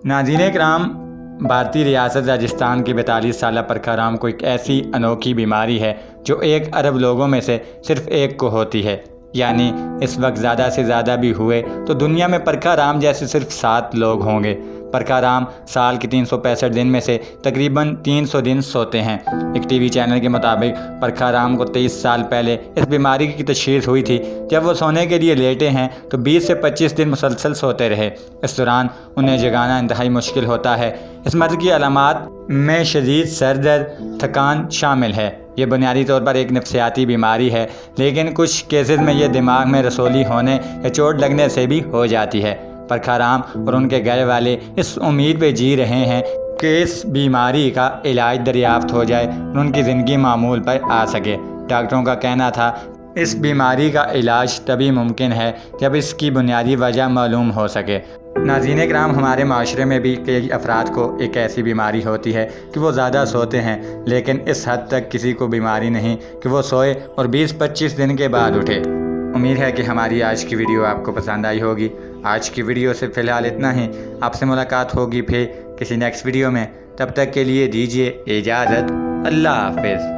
ناظرین کرام، بھارتی ریاست راجستھان کی 42 سالہ پرکھا رام کو ایک ایسی انوکھی بیماری ہے جو 1 ارب لوگوں میں سے صرف 1 کو ہوتی ہے، یعنی اس وقت زیادہ سے زیادہ بھی ہوئے تو دنیا میں پرکھا رام جیسے صرف 7 لوگ ہوں گے۔ پرکھا رام سال کے 365 دن میں سے تقریباً 300 دن سوتے ہیں۔ ایک ٹی وی چینل کے مطابق پرکھا رام کو 23 سال پہلے اس بیماری کی تشخیص ہوئی تھی۔ جب وہ سونے کے لیے لیٹے ہیں تو 20 سے 25 دن مسلسل سوتے رہے۔ اس دوران انہیں جگانا انتہائی مشکل ہوتا ہے۔ اس مرض کی علامات میں شدید سر درد، تھکان شامل ہے۔ یہ بنیادی طور پر ایک نفسیاتی بیماری ہے، لیکن کچھ کیسز میں یہ دماغ میں رسولی ہونے یا چوٹ لگنے سے بھی ہو جاتی ہے۔ پرکھا رام اور ان کے گھر والے اس امید پہ جی رہے ہیں کہ اس بیماری کا علاج دریافت ہو جائے اور ان کی زندگی معمول پر آ سکے۔ ڈاکٹروں کا کہنا تھا اس بیماری کا علاج تبھی ممکن ہے جب اس کی بنیادی وجہ معلوم ہو سکے۔ ناظرین کرام، ہمارے معاشرے میں بھی کئی افراد کو ایک ایسی بیماری ہوتی ہے کہ وہ زیادہ سوتے ہیں، لیکن اس حد تک کسی کو بیماری نہیں کہ وہ سوئے اور 20-25 دن کے بعد اٹھے۔ امید ہے کہ ہماری آج کی ویڈیو آپ کو پسند آئی ہوگی۔ آج کی ویڈیو سے فی الحال اتنا ہی۔ آپ سے ملاقات ہوگی پھر کسی نیکسٹ ویڈیو میں۔ تب تک کے لیے دیجیے اجازت۔ اللہ حافظ۔